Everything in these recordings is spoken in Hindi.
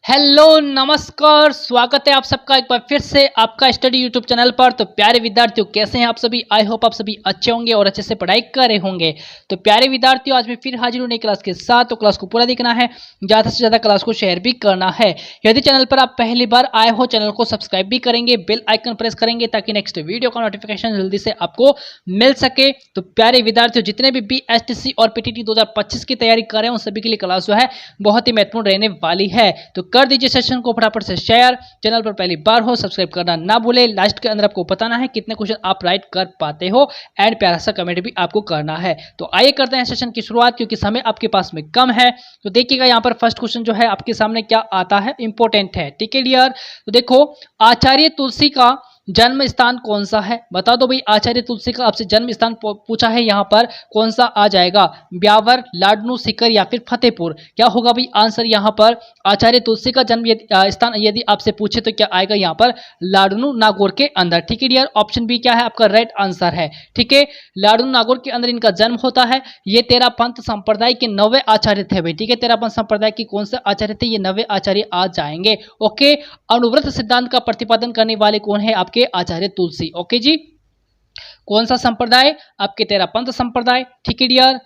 हेलो नमस्कार, स्वागत है आप सबका एक बार फिर से आपका स्टडी यूट्यूब चैनल पर। तो प्यारे विद्यार्थियों, कैसे हैं आप सभी? आई होप आप सभी अच्छे होंगे और अच्छे से पढ़ाई कर रहे होंगे। तो प्यारे विद्यार्थियों, आज मैं फिर हाजिर हूँ नई क्लास के साथ। तो क्लास को पूरा देखना है, ज़्यादा से ज़्यादा क्लास को शेयर भी करना है। यदि चैनल पर आप पहली बार आए हो, चैनल को सब्सक्राइब भी करेंगे, बेल आइकन प्रेस करेंगे ताकि नेक्स्ट वीडियो का नोटिफिकेशन जल्दी से आपको मिल सके। तो प्यारे विद्यार्थियों, जितने भी BSTC और PTT 2025 की तैयारी कर रहे हैं उन सभी के लिए क्लास जो है बहुत ही महत्वपूर्ण रहने वाली है। तो कर दीजिए सेशन को फटाफट से शेयर। चैनल पर पहली बार हो, सब्सक्राइब करना ना भूले। लास्ट के अंदर आपको बताना है कितने क्वेश्चन आप राइट कर पाते हो एंड प्यारा सा कमेंट भी आपको करना है। तो आइए करते हैं सेशन की शुरुआत, क्योंकि समय आपके पास में कम है। तो देखिएगा यहाँ पर फर्स्ट क्वेश्चन जो है आपके सामने क्या आता है, इंपॉर्टेंट है, ठीक है डियर। तो देखो, आचार्य तुलसी का जन्म स्थान कौन सा है? बता दो भाई, आचार्य तुलसी का आपसे जन्म स्थान पूछा है, यहाँ पर कौन सा आ जाएगा? ब्यावर, लाडनू, सीकर या फिर फतेहपुर? क्या होगा भाई आंसर यहाँ पर? आचार्य तुलसी का जन्म स्थान यदि आपसे पूछे तो क्या आएगा यहाँ पर? लाडनू नागौर के अंदर, ठीक है डियर। ऑप्शन बी क्या है आपका? राइट आंसर है, ठीक है। लाडनू नागौर के अंदर इनका जन्म होता है। ये तेरापंथ संप्रदाय के 9वें आचार्य थे भाई, ठीक है। तेरापंथ संप्रदाय के कौन से आचार्य थे? ये 9वें आचार्य आ जाएंगे। ओके, अनुव्रत सिद्धांत का प्रतिपादन करने वाले कौन है? आपके आचार्य तुलसी। ओके जी, कौन सा संप्रदाय? आपके तेरापंथ संप्रदाय, ठीक है डियर,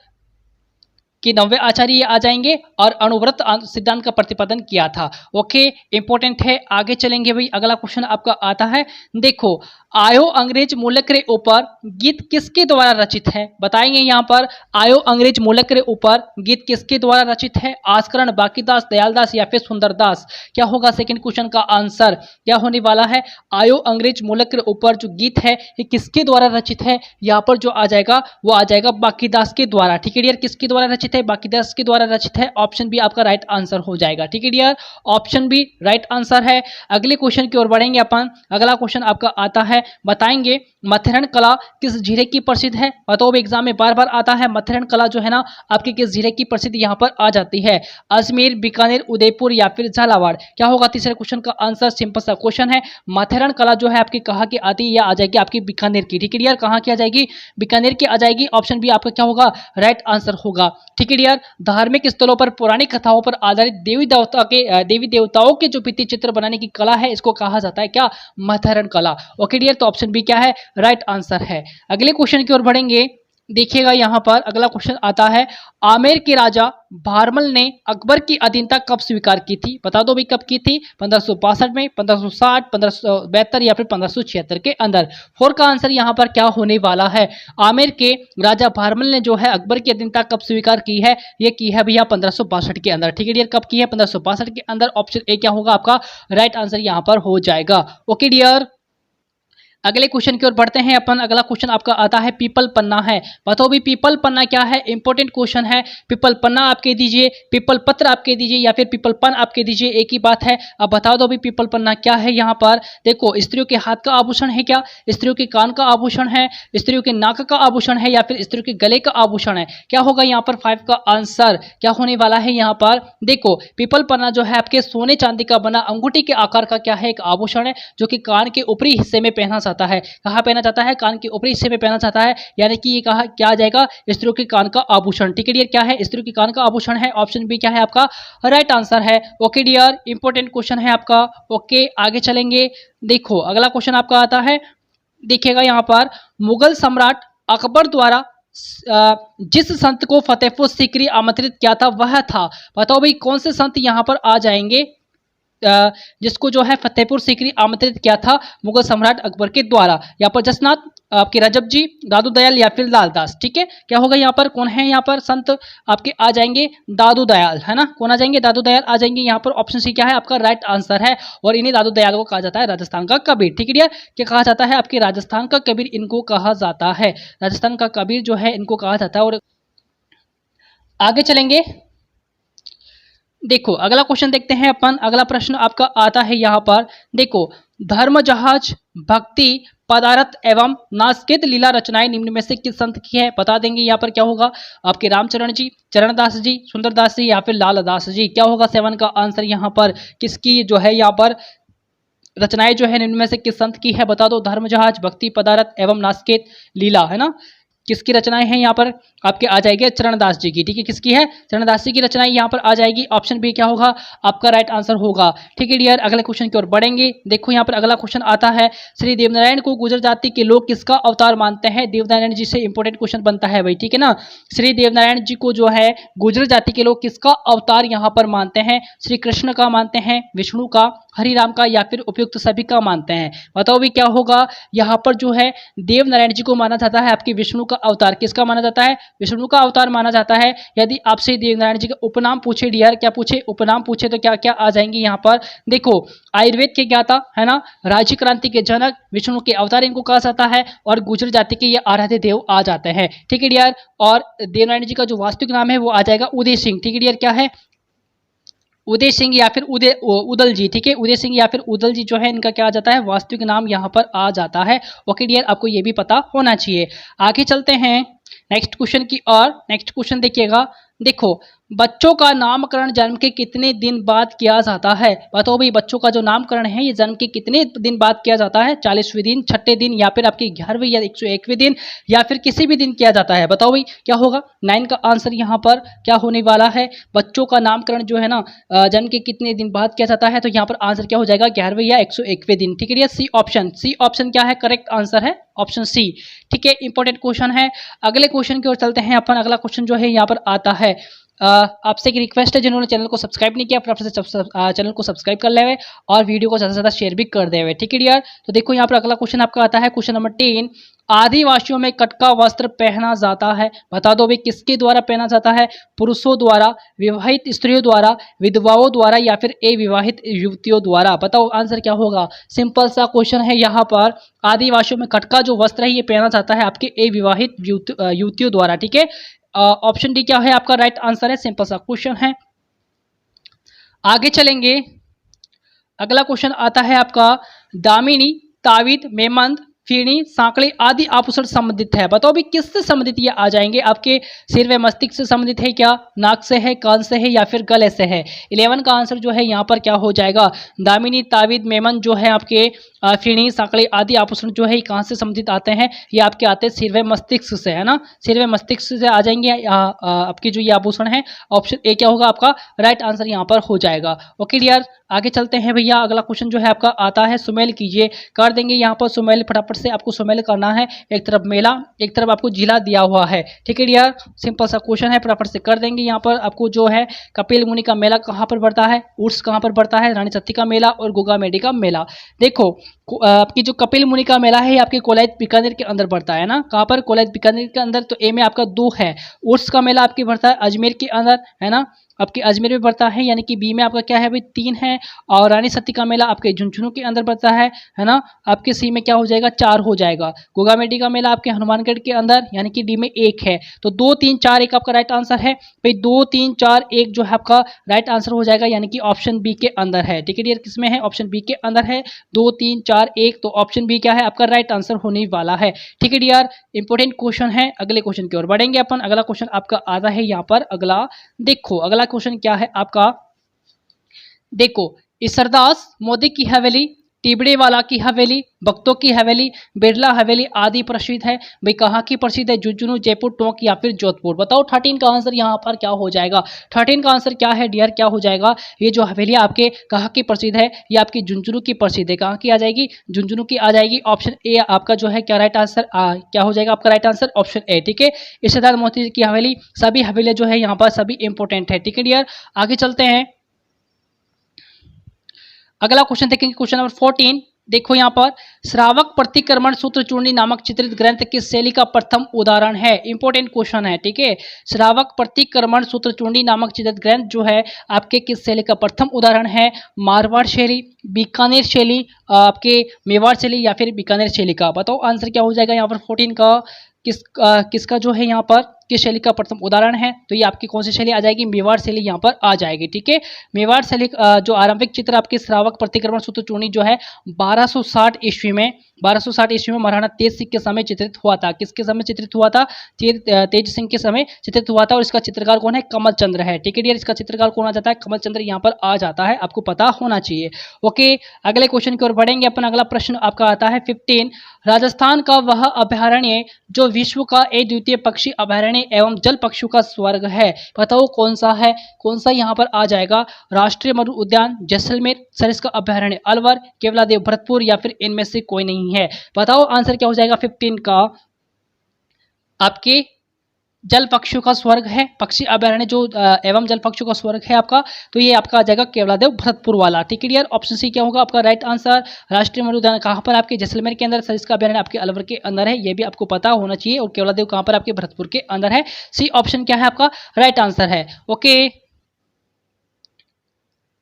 कि 9वें आचार्य आ जाएंगे और अनुव्रत सिद्धांत का प्रतिपादन किया था। ओके, इंपॉर्टेंट है। आगे चलेंगे भाई, अगला क्वेश्चन आपका आता है। देखो, आयो अंग्रेज मूलक रे ऊपर गीत किसके द्वारा रचित है? बताएंगे यहाँ पर, आयो अंग्रेज मूलक रे ऊपर गीत किसके द्वारा रचित है? आस्करण, बाकीदास, दयालदास या फिर सुंदरदास? क्या होगा सेकंड क्वेश्चन का आंसर? क्या होने वाला है? आयो अंग्रेज मूलक रे ऊपर जो गीत है ये किसके द्वारा रचित है? यहाँ पर जो आ जाएगा वो आ जाएगा बाकीदास के द्वारा, ठीक है डियर। किसके द्वारा रचित है? बाकीदास के द्वारा रचित है। ऑप्शन बी आपका राइट आंसर हो जाएगा, ठीक है dear. Option B right answer है। अगले क्वेश्चन की ओर बढ़ेंगे अपन। अगला क्वेश्चन आपका आता है, बताएंगे मथेरन कला किस जिले की प्रसिद्ध है? बताओ, एग्जाम में बार बार आता है। मथेरन कला जो है ना आपके किस जिले की प्रसिद्ध यहाँ पर आ जाती है? अजमेर, बीकानेर, उदयपुर या फिर झालावाड़? क्या होगा तीसरे क्वेश्चन का आंसर? सिंपल सा क्वेश्चन है। मथेरन कला जो है आपकी कहाँ की आती है? यह आ जाएगी आपकी बीकानेर की, ठीक है डियर। कहाँ की आ जाएगी? बीकानेर की आ जाएगी। ऑप्शन बी आपका क्या होगा? राइट आंसर होगा, ठीक है डियर। धार्मिक स्थलों पर पौराणिक कथाओं पर आधारित देवी देवताओं के जो भित्ति चित्र बनाने की कला है इसको कहा जाता है क्या? मथेरन कला। ओके डियर, तो ऑप्शन बी क्या है? राइट आंसर है। अगले क्वेश्चन की ओर बढ़ेंगे। देखिएगा यहाँ पर अगला क्वेश्चन आता है, आमेर के राजा भारमल ने अकबर की अधीनता कब स्वीकार की थी? बता दो भी कब की थी? 1562 में, 1560, 1572 या फिर 1576 के अंदर? फोर का आंसर यहाँ पर क्या होने वाला है? आमेर के राजा भारमल ने जो है अकबर की अधीनता कब स्वीकार की है? ये की है भैया 1562 के अंदर, ठीक है डियर। कब की है? 1562 के अंदर। ऑप्शन ए क्या होगा आपका? राइट आंसर यहाँ पर हो जाएगा। ओके डियर, अगले क्वेश्चन की ओर बढ़ते हैं अपन। अगला क्वेश्चन आपका आता है, पीपल पन्ना है। बताओ भी पीपल पन्ना क्या है? इंपॉर्टेंट क्वेश्चन है। पीपल पन्ना आपके दीजिए, पीपल पत्र आपके दीजिए या फिर पीपल पन आपके दीजिए, एक ही बात है। अब बता दो भी पीपल पन्ना क्या है? यहाँ पर देखो, स्त्रियों के हाथ का आभूषण है क्या? स्त्रियों के कान का आभूषण है? स्त्रियों के नाक का आभूषण है या फिर स्त्रियों के गले का आभूषण है? क्या होगा यहाँ पर? 5 का आंसर क्या होने वाला है? यहाँ पर देखो, पीपल पन्ना जो है आपके सोने चांदी का बना अंगूठी के आकार का क्या है? एक आभूषण है जो कि कान के ऊपरी हिस्से में पहना जाता है। कहाँ पहना जाता है? कान के ऊपरी हिस्से में पहना जाता है। यानी कि ये कहा क्या आ जाएगा? स्त्रियों के कान का आभूषण, ठीक है डियर। क्या है? स्त्रियों के कान का आभूषण है। ऑप्शन बी क्या है आपका? राइट आंसर है। ओके डियर, इंपॉर्टेंट क्वेश्चन है आपका। ओके, आगे चलेंगे। देखो, अगला क्वेश्चन आपका आता है। देखिएगा यहाँ पर, मुगल सम्राट अकबर द्वारा जिस संत को फतेहपुर सीकरी आमंत्रित किया था वह था? बताओ भाई कौन से संत यहाँ पर आ जाएंगे जिसको जो है फतेहपुर सीकरी आमंत्रित किया था मुगल सम्राट अकबर के द्वारा? यहाँ पर जसनाथ, आपके रजब जी, दादू दयाल या फिर लालदास, ठीक है। क्या होगा यहाँ पर? कौन है यहाँ पर संत आपके? आ जाएंगे दादू दयाल, है ना। कौन आ जाएंगे? दादू दयाल आ जाएंगे यहाँ पर। ऑप्शन सी क्या है आपका? राइट आंसर है। और इन्हें दादू दयाल को कहा जाता है राजस्थान का कबीर, ठीक है डियर। क्या कहा जाता है? आपके राजस्थान का कबीर इनको कहा जाता है। राजस्थान का कबीर जो है इनको कहा जाता है। और आगे चलेंगे। देखो, अगला क्वेश्चन देखते हैं अपन। अगला प्रश्न आपका आता है यहाँ पर। देखो, धर्म जहाज, भक्ति, पदारथ एवं नास्केत लीला रचनाएं निम्न में से किस संत की है? बता देंगे यहाँ पर क्या होगा? आपके रामचरण जी, चरणदास जी, सुंदरदास जी या फिर लालदास जी? क्या होगा 7 का आंसर यहाँ पर? किसकी जो है यहाँ पर रचनाएं जो है निम्न में से किस संत की है? बता दो। धर्म जहाज, भक्ति, पदारथ एवं नास्केत लीला, है ना। किसकी रचनाएं हैं यहाँ पर आपके आ जाएगी चरणदास जी की, ठीक है, किसकी है, चरणदास जी की रचनाएं यहाँ पर आ जाएगी। ऑप्शन बी क्या होगा आपका राइट आंसर होगा, ठीक है डियर। अगले क्वेश्चन की ओर बढ़ेंगे। देखो यहाँ पर अगला क्वेश्चन आता है, श्री देवनारायण को गुर्जर जाति के लोग किसका अवतार मानते हैं। देवनारायण जी से इंपॉर्टेंट क्वेश्चन बनता है भाई, ठीक है ना। श्री देवनारायण जी को जो है गुर्जर जाति के लोग किसका अवतार यहाँ पर मानते हैं। श्री कृष्ण का मानते हैं, विष्णु का, हरिराम का, या फिर उपयुक्त सभी का मानते हैं। बताओ भी क्या होगा यहाँ पर जो है देवनारायण जी को माना जाता है आपके विष्णु का अवतार। किसका माना जाता है, विष्णु का अवतार माना जाता है। यदि आपसे देवनारायण जी का उपनाम पूछे डियर, क्या पूछे, उपनाम पूछे, तो क्या क्या आ जाएंगे यहाँ पर। देखो आयुर्वेद के ज्ञाता है ना, राज्य क्रांति के जनक, विष्णु के अवतार इनको कहा जाता है, और गुर्जर जाति के ये आराध्य देव आ जाते हैं, ठीक है डियर। और देवनारायण जी का जो वास्तविक नाम है वो आ जाएगा उदय सिंह, ठीक है डियर, क्या है, उदय सिंह या फिर उदल जी, ठीक है, उदय सिंह या फिर उदल जी जो है इनका क्या आ जाता है वास्तविक नाम यहाँ पर आ जाता है। ओके डियर, आपको ये भी पता होना चाहिए। आगे चलते हैं नेक्स्ट क्वेश्चन की और। नेक्स्ट क्वेश्चन देखिएगा। देखो बच्चों का नामकरण जन्म के कितने दिन बाद किया जाता है। बताओ भाई बच्चों का जो नामकरण है ये जन्म के कितने दिन बाद किया जाता है। 40वें दिन, 6ठे दिन, या फिर आपके 11वें या 101वें दिन, या फिर किसी भी दिन किया जाता है। बताओ भाई क्या होगा। 9 का आंसर यहाँ पर क्या होने वाला है। बच्चों का नामकरण जो है ना जन्म के कितने दिन बाद किया जाता है, तो यहाँ पर आंसर क्या हो जाएगा 11वें या 101वें दिन, ठीक है। सी ऑप्शन, सी ऑप्शन क्या है करेक्ट आंसर है ऑप्शन सी, ठीक है। इंपॉर्टेंट क्वेश्चन है। अगले क्वेश्चन की ओर चलते हैं अपन। अगला क्वेश्चन जो है यहाँ पर आता है, आपसे एक रिक्वेस्ट है, जिन्होंने चैनल को सब्सक्राइब नहीं किया फटाफट से चैनल को सब्सक्राइब कर ले और वीडियो को ज़्यादा से ज़्यादा शेयर भी कर दे, ठीक है डियर। तो देखो यहाँ पर अगला क्वेश्चन आपका आता है, क्वेश्चन नंबर 10। आदिवासियों में कटका वस्त्र पहना जाता है। बता दो भाई किसके द्वारा पहना जाता है। पुरुषों द्वारा, विवाहित स्त्रियों द्वारा, विधवाओं द्वारा, या फिर अविवाहित युवतियों द्वारा। बताओ आंसर क्या होगा। सिंपल सा क्वेश्चन है यहाँ पर। आदिवासियों में कटका जो वस्त्र है ये पहना जाता है आपके अविवाहित युवतियों द्वारा, ठीक है। ऑप्शन डी क्या है आपका राइट आंसर है। सिंपल सा क्वेश्चन है। आगे चलेंगे। अगला क्वेश्चन आता है आपका, दामिनी, तावीद, मेमंद, फीणी, सांकड़े आदि आभूषण संबंधित है। बताओ भी किससे संबंधित ये आ जाएंगे। आपके सिर व मस्तिष्क से संबंधित है क्या, नाक से है, कान से है, या फिर गले से है। 11 का आंसर जो है यहाँ पर क्या हो जाएगा। दामिनी, तावीद, मेमन जो है आपके फीणी, सांकड़े आदि आभूषण जो है कहाँ से संबंधित आते हैं, ये आपके आते हैं सिर व मस्तिष्क से, है ना। सिर व मस्तिष्क से आ जाएंगे आपके जो ये आभूषण है। ऑप्शन ए क्या होगा आपका राइट आंसर यहाँ पर हो जाएगा। ओके डियर, आगे चलते हैं भैया। अगला क्वेश्चन जो है आपका आता है, सुमेल कीजिए। कर देंगे यहाँ पर सुमेल, फटाफट से आपको सुमेल करना है। एक तरफ मेला, एक तरफ आपको जिला दिया हुआ है, ठीक है डियर। सिंपल सा क्वेश्चन है, फटाफट से कर देंगे। यहाँ पर आपको जो है कपिल मुनि का मेला कहाँ पर पड़ता है, उर्स कहाँ पर पड़ता है, रानी सती का मेला और गोगा मेडी का मेला। देखो आपकी जो कपिल मुनि का मेला है ये आपके कोलायत बीकानेर के अंदर पड़ता है ना। कहाँ पर, कोलायत बीकानेर के अंदर। तो ए में आपका 2 है। उर्स का मेला आपके पड़ता है अजमेर के अंदर, है ना, आपके अजमेर में पड़ता है, यानी कि बी में आपका क्या है भाई 3 है। और रानी सती का मेला आपके झुंझुनू के अंदर पड़ता है ना। आपके सी में क्या हो जाएगा 4 हो जाएगा। गोगा मेडी का मेला आपके हनुमानगढ़ के अंदर, यानी कि डी में 1 है। तो 2, 3, 4, 1 आपका राइट आंसर है भाई। 2, 3, 4, 1 जो है आपका राइट आंसर हो जाएगा, यानी कि ऑप्शन बी के अंदर है, ठीक है डियर। किसमें है, ऑप्शन बी के अंदर है। 2, 3, 4, 1, तो ऑप्शन बी क्या है आपका राइट आंसर होने वाला है, ठीक है डियर। इंपॉर्टेंट क्वेश्चन है। अगले क्वेश्चन की ओर बढ़ेंगे अपन। अगला क्वेश्चन आपका आता है यहाँ पर। अगला देखो, अगला क्वेश्चन क्या है आपका। देखो इसरदास, मोदी की हवेली, टिबड़े वाला की हवेली, भक्तों की हवेली, बिरला हवेली आदि प्रसिद्ध है। भाई कहाँ की प्रसिद्ध है, झुंझुनू, जयपुर, टोंक या फिर जोधपुर। बताओ 13 का आंसर यहाँ पर क्या हो जाएगा। 13 का आंसर क्या है डियर, क्या हो जाएगा। ये जो हवेली आपके कहाँ की प्रसिद्ध है, ये आपकी झुंझुनू की प्रसिद्ध है। कहाँ की आ जाएगी, झुंझुनू की आ जाएगी। ऑप्शन ए आपका जो है क्या राइट आंसर क्या हो जाएगा आपका राइट आंसर ऑप्शन ए, ठीक है। इसरदार मोदी की हवेली, सभी हवेलियाँ जो है यहाँ पर सभी इंपॉर्टेंट है, ठीक है डियर। आगे चलते हैं। अगला क्वेश्चन देखेंगे, क्वेश्चन नंबर 14। देखो यहाँ पर, श्रावक प्रतिक्रमण सूत्र चूर्णी नामक चित्रित ग्रंथ किस शैली का प्रथम उदाहरण है। इंपॉर्टेंट क्वेश्चन है, ठीक है। श्रावक प्रतिक्रमण सूत्र चूर्णी नामक चित्रित ग्रंथ जो है आपके किस शैली का प्रथम उदाहरण है। मारवाड़ शैली, बीकानेर शैली, आपके मेवाड़ शैली, या फिर बीकानेर शैली का। बताओ आंसर क्या हो जाएगा यहाँ पर 14 का। किसका जो है यहाँ पर किस शैली का प्रथम उदाहरण है, तो ये आपकी कौन सी शैली आ जाएगी, मेवाड़ शैली यहाँ पर आ जाएगी, ठीक है। मेवाड़ शैली जो आरंभिक चित्र आपके श्रावक प्रतिक्रमण सूत्र चूर्णी जो है 1260 ईस्वी में 1260 ईस्वी में महाराणा तेज सिंह के समय चित्रित हुआ था। किसके समय चित्रित हुआ था? तेज सिंह के समय चित्रित हुआ था। और इसका चित्रकार कौन है? कमल चंद्र है। ठीक है डियर, इसका चित्रकार कौन आ जाता है? कमल चंद्र यहाँ पर आ जाता है, आपको पता होना चाहिए। ओके, अगले क्वेश्चन की ओर बढ़ेंगे अपन। अगला प्रश्न आपका आता है 15। राजस्थान का वह अभयारण्य जो विश्व का अद्वितीय पक्षी अभयारण्य एवं जल पक्षियों का स्वर्ग है, बताओ कौन सा है? कौन सा यहाँ पर आ जाएगा? राष्ट्रीय मरु उद्यान जैसलमेर, सरिस्का अभयारण्य अलवर, केवलादेव भरतपुर या फिर इनमें से कोई नहीं है? बताओ आंसर क्या हो जाएगा 15 का? आपके जल पक्षियों का स्वर्ग है, पक्षी अभयारण्य जो एवं जल पक्षियों का स्वर्ग है आपका, तो ये आपका आ जाएगा केवलादेव भरतपुर वाला। ठीक है डियर, ऑप्शन सी क्या होगा आपका राइट आंसर? राष्ट्रीय मरु उद्यान कहाँ पर? आपके जैसलमेर के अंदर, सरिस्का अभयारण्य आपके अलवर के अंदर है, ये भी आपको पता होना चाहिए। और केवलादेव कहाँ पर? आपके भरतपुर के अंदर है। सी ऑप्शन क्या है आपका? राइट आंसर है। ओके,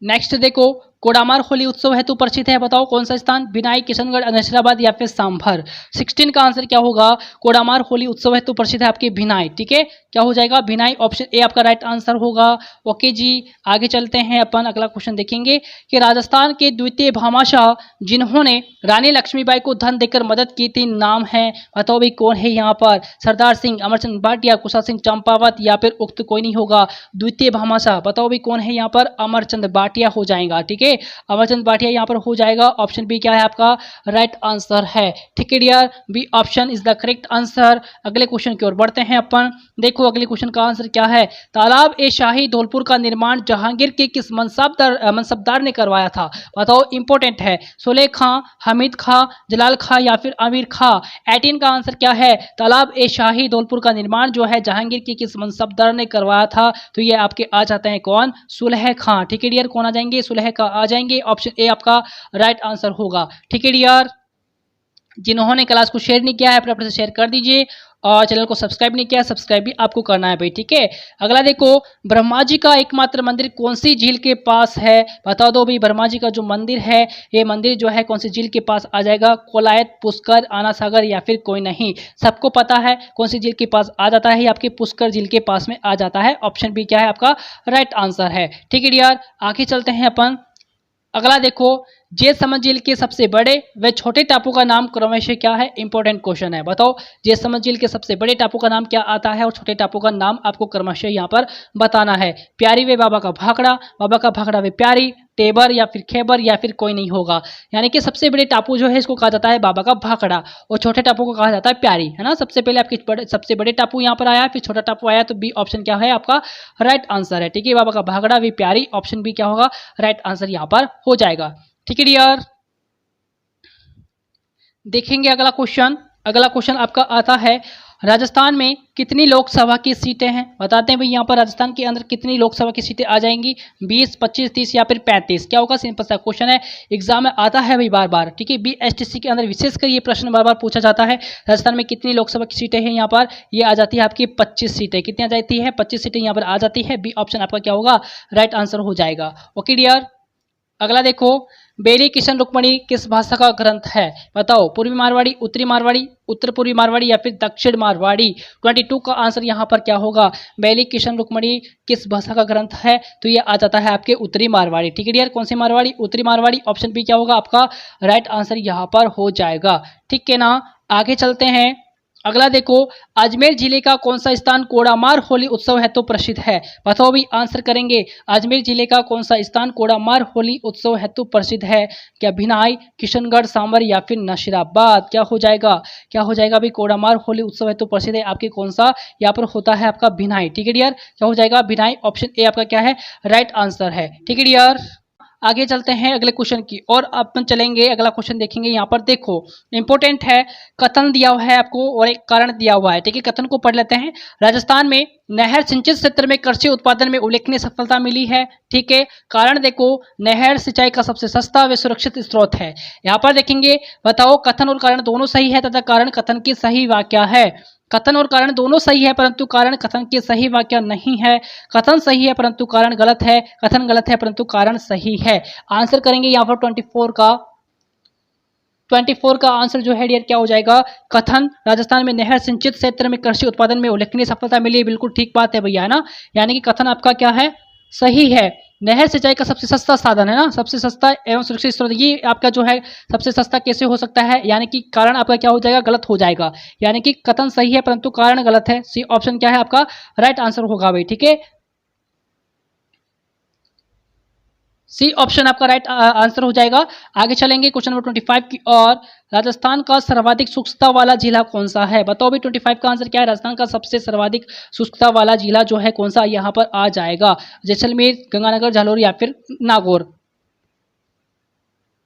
नेक्स्ट देखो, कोडामार होली उत्सव हेतु परिचित है, बताओ कौन सा स्थान? बिनाई, किशनगढ़, नसीराबाद या फिर सांभर? 16 का आंसर क्या होगा? कोडामार होली उत्सव हेतु परिचित है आपके बिनाई। ठीक है, क्या हो जाएगा? बिनाई, ऑप्शन ए आपका राइट आंसर होगा। ओके जी, आगे चलते हैं अपन। अगला क्वेश्चन देखेंगे कि राजस्थान के द्वितीय भामाशाह जिन्होंने रानी लक्ष्मीबाई को धन देकर मदद की थी, नाम है, बताओ भाई कौन है यहाँ पर? सरदार सिंह, अमरचंद भाटिया, कुशल सिंह चंपावत या फिर उक्त कोई नहीं होगा? द्वितीय भामाशाह बताओ भाई कौन है यहाँ पर? अमरचंद भाटिया हो जाएगा। ठीक है, अमरचंद भाटिया यहाँ पर हो जाएगा। ऑप्शन बी क्या है आपका? राइट आंसर है। ठीक है dear, B option is the correct answer. अगले क्वेश्चन की ओर बढ़ते हैं अपन। देखो अगले क्वेश्चन का आंसर क्या है? तालाब ए शाही धौलपुर का निर्माण जहांगीर के किस मनसबदार ने करवाया था? बताओ, इंपॉर्टेंट है। सुलेख खां, हमीद खां, जलाल खां या फिर अमीर खां? 18 का आंसर क्या है? तालाब ए शाही धौलपुर का निर्माण जो है जहांगीर के किस मनसबदार ने करवाया था? तो ये आपके आ जाते हैं कौन? सुलेह खां। ठीक है डियर, कौन आ जाएंगे? सुलेह खां आ जाएंगे। ऑप्शन ए आपका राइट आंसर होगा। ठीक है डियर, जिन्होंने क्लास को शेयर नहीं किया है अपने से शेयर कर दीजिए, और चैनल को सब्सक्राइब नहीं किया है सब्सक्राइब भी आपको करना है भाई। ठीक है, अगला देखो, ब्रह्मा जी का एकमात्र मंदिर कौन सी झील के पास है? बता दो भाई, ब्रह्मा जी का जो मंदिर है, ये मंदिर जो है कौन सी झील के पास आ जाएगा? कोलायत, पुष्कर, आना सागर या फिर कोई नहीं? सबको पता है कौन सी झील के पास आ जाता है? आपके पुष्कर झील के पास में आ जाता है। ऑप्शन बी क्या है आपका? राइट आंसर है। ठीक है डियर, आगे चलते हैं अपन। अगला देखो, जेसमंद झील के सबसे बड़े व छोटे टापू का नाम क्रमशः क्या है? इंपॉर्टेंट क्वेश्चन है, बताओ जेसमंद झील के सबसे बड़े टापू का नाम क्या आता है और छोटे टापू का नाम आपको क्रमशः यहाँ पर बताना है। प्यारी वे बाबा का भाखड़ा, बाबा का भाखड़ा वे प्यारी, टेबर या फिर खेबर या फिर कोई नहीं होगा? यानी कि सबसे बड़े टापू जो है इसको कहा जाता है बाबा का भाखड़ा, और छोटे टापू को कहा जाता है प्यारी, है ना। सबसे पहले आपके सबसे बड़े टापू यहाँ पर आया, फिर छोटा टापू आया, तो बी ऑप्शन क्या है आपका? राइट आंसर है। ठीक है, बाबा का भाखड़ा वे प्यारी, ऑप्शन बी क्या होगा? राइट आंसर यहाँ पर हो जाएगा। ठीक है डियर, देखेंगे अगला क्वेश्चन। अगला क्वेश्चन आपका आता है, राजस्थान में कितनी लोकसभा की सीटें हैं? बताते हैं भाई यहाँ पर राजस्थान के अंदर कितनी लोकसभा की सीटें आ जाएंगी? 20, 25, 30 या फिर 35? क्या होगा? सिंपल सा क्वेश्चन है, एग्जाम में आता है भाई बार बार। ठीक है, BSTC के अंदर विशेषकर ये प्रश्न बार बार पूछा जाता है। राजस्थान में कितनी लोकसभा की सीटें हैं? यहाँ पर ये आ जाती है आपकी 25 सीटें। कितनी आ जाती है? 25 सीटें यहाँ पर आ जाती है। बी ऑप्शन आपका क्या होगा? राइट आंसर हो जाएगा। ओके डियर, अगला देखो, बेली किशन रुक्मणी किस भाषा का ग्रंथ है? बताओ, पूर्वी मारवाड़ी, उत्तरी मारवाड़ी, उत्तर पूर्वी मारवाड़ी या फिर दक्षिण मारवाड़ी? 22 का आंसर यहाँ पर क्या होगा? बेली किशन रुक्मणी किस भाषा का ग्रंथ है? तो ये आ जाता है आपके उत्तरी मारवाड़ी। ठीक है डियर, कौन सी मारवाड़ी? उत्तरी मारवाड़ी। ऑप्शन बी क्या होगा आपका? राइट आंसर यहाँ पर हो जाएगा। ठीक है ना, आगे चलते हैं। अगला देखो, अजमेर जिले का कौन सा स्थान कोडामार होली उत्सव है तो प्रसिद्ध है? बताओ भी, आंसर करेंगे। अजमेर जिले का कौन सा स्थान कोडामार होली उत्सव हेतु प्रसिद्ध है? क्या भिनाई, किशनगढ़, सांबर या फिर नशीराबाद? क्या हो जाएगा? क्या हो जाएगा भाई? कोडामार होली उत्सव हेतु प्रसिद्ध है आपके कौन सा? यहाँ पर होता है आपका भिनाई। ठीक है डियर, क्या हो जाएगा? भिनाई। ऑप्शन ए आपका क्या है? राइट आंसर है। ठीक है डियर, आगे चलते हैं अगले क्वेश्चन की और अपन चलेंगे। अगला क्वेश्चन देखेंगे, यहाँ पर देखो इंपॉर्टेंट है, कथन दिया हुआ है आपको और एक कारण दिया हुआ है। ठीक है, कथन को पढ़ लेते हैं। राजस्थान में नहर सिंचित क्षेत्र में कृषि उत्पादन में उल्लेखनीय सफलता मिली है। ठीक है, कारण देखो, नहर सिंचाई का सबसे सस्ता व सुरक्षित स्रोत है। यहाँ पर देखेंगे, बताओ कथन और कारण दोनों सही है तथा कारण कथन की सही वाक्य है। कथन और कारण दोनों सही है परंतु कारण कथन के सही वाक्य नहीं है। कथन सही है परंतु कारण गलत है। कथन गलत है परंतु कारण सही है। आंसर करेंगे यहाँ पर 24 का आंसर जो है डियर क्या हो जाएगा? कथन। राजस्थान में नहर सिंचित क्षेत्र में कृषि उत्पादन में उल्लेखनीय सफलता मिली है, बिल्कुल ठीक बात है भैया, है ना। यानी कि कथन आपका क्या है? सही है। नहर सिंचाई का सबसे सस्ता साधन है ना, सबसे सस्ता एवं सुरक्षित स्रोत, ये आपका जो है सबसे सस्ता कैसे हो सकता है, यानी कि कारण आपका क्या हो जाएगा, गलत हो जाएगा, यानी कि कथन सही है परंतु कारण गलत है। सी ऑप्शन क्या है आपका राइट आंसर होगा भाई, ठीक है। सी ऑप्शन आपका राइट आंसर हो जाएगा। आगे चलेंगे क्वेश्चन नंबर 25 की और। राजस्थान का सर्वाधिक शुष्कता वाला जिला कौन सा है, बताओ भी 25 का आंसर क्या है। राजस्थान का सबसे सर्वाधिक शुष्कता वाला जिला जो है कौन सा, यहाँ पर आ जाएगा जैसलमेर, गंगानगर, जालौर या फिर नागौर।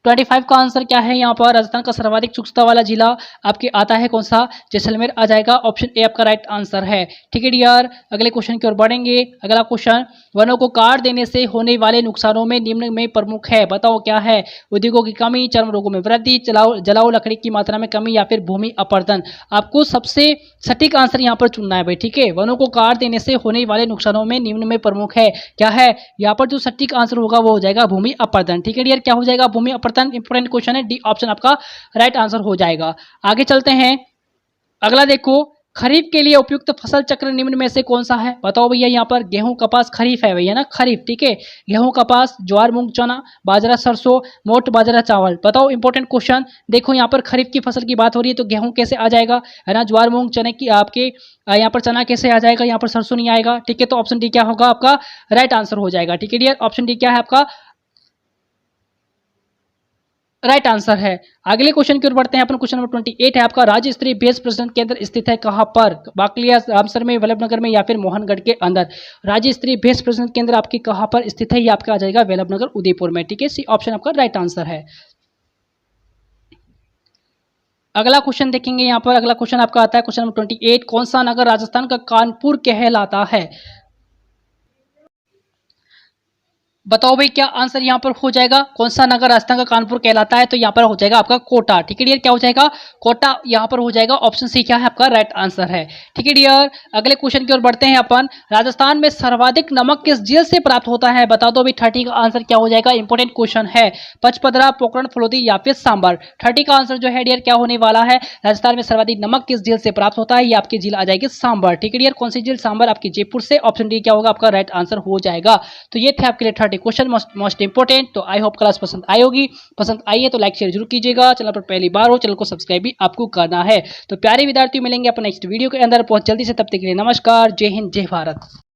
25 का आंसर क्या है यहाँ पर, राजस्थान का सर्वाधिक शुष्कता वाला जिला आपके आता है कौन सा, जैसलमेर आ जाएगा। ऑप्शन ए आपका राइट आंसर है, ठीक है डियर। अगले क्वेश्चन की ओर बढ़ेंगे। अगला क्वेश्चन, वनों को काट देने से होने वाले नुकसानों में निम्न में प्रमुख है, बताओ क्या है। उद्योगों की कमी, चर्म रोगों में वृद्धि, जलाऊ लकड़ी की मात्रा में कमी या फिर भूमि अपरदन। आपको सबसे सटीक आंसर यहाँ पर चुनना है भाई, ठीक है। वनों को काट देने से होने वाले नुकसानों में निम्न में प्रमुख है, क्या है यहाँ पर जो सटीक आंसर होगा वो हो जाएगा भूमि अपरदन, ठीक है डियर। क्या हो जाएगा, भूमि अपरदन। इंपोर्टेंट क्वेश्चन है, डी ऑप्शन आपका राइट आंसर हो जाएगा। आगे चलते हैं। अगला देखो, खरीफ के लिए उपयुक्त फसल चक्र निम्न में से कौन सा है, बताओ भैया। यहाँ पर गेहूं कपास खरीफ है भैया ना, खरीफ, ठीक है। गेहूं कपास, ज्वार मूंग चना, बाजरा सरसों, मोट बाजरा चावल, बताओ। इंपॉर्टेंट क्वेश्चन देखो, यहाँ पर खरीफ की फसल की बात हो रही है तो गेहूं कैसे आ जाएगा, है ना। ज्वार मूंग चने की आपके यहाँ पर चना कैसे आ जाएगा, यहाँ पर सरसों नहीं आएगा, ठीक है। तो ऑप्शन डी क्या होगा आपका राइट आंसर हो जाएगा, ठीक है डियर। ऑप्शन डी क्या है आपका राइट आंसर है। अगले क्वेश्चन की ओर बढ़ते हैं। अपन क्वेश्चन नंबर 28 है आपका, राज्य स्तरीय भेष प्रदर्शन केंद्र स्थित है कहां पर, बाकलिया, रामसर में, वल्लभनगर में या फिर मोहनगढ़ के अंदर। राज्य स्तरीय भेष प्रदर्शन केंद्र आपके कहां पर स्थित है, ये आपका आ जाएगा वल्लभनगर उदयपुर में, ठीक है। सी ऑप्शन आपका राइट आंसर है। अगला क्वेश्चन देखेंगे यहाँ पर। अगला क्वेश्चन आपका आता है क्वेश्चन नंबर 28, कौन सा नगर राजस्थान का कानपुर कहलाता है, बताओ भाई। क्या आंसर यहाँ पर हो जाएगा, कौन सा नगर राजस्थान का कानपुर कहलाता है, तो यहाँ पर हो जाएगा आपका कोटा, ठीक है डियर। क्या हो जाएगा, कोटा यहाँ पर हो जाएगा। ऑप्शन सी क्या है आपका राइट आंसर है, ठीक है डियर। अगले क्वेश्चन की ओर बढ़ते हैं अपन। राजस्थान में सर्वाधिक नमक किस झील से प्राप्त होता है, बता दो भाई। 30 का आंसर क्या हो जाएगा, इंपॉर्टेंट क्वेश्चन है। पचपदरा, पोखरण, फलोदी या फिर सांबर। 30 का आंसर जो है डियर क्या होने वाला है, राजस्थान में सर्वाधिक नमक किस झील से प्राप्त होता है, ये आपकी झील आ जाएगी सांबर, ठीक है डियर। कौन सी झील, सांबर आपकी जयपुर से। ऑप्शन डी क्या होगा आपका राइट आंसर हो जाएगा। तो ये थे आपके लिए 30 क्वेश्चन मोस्ट इंपोर्टेंट। तो आई होप क्लास पसंद आई होगी, पसंद आई है तो लाइक शेयर जरूर कीजिएगा। चैनल पर पहली बार हो, चैनल को सब्सक्राइब भी आपको करना है। तो प्यारे विद्यार्थियों, मिलेंगे अपन नेक्स्ट वीडियो के अंदर। बहुत जल्दी से, तब तक के लिए नमस्कार, जय हिंद, जय भारत।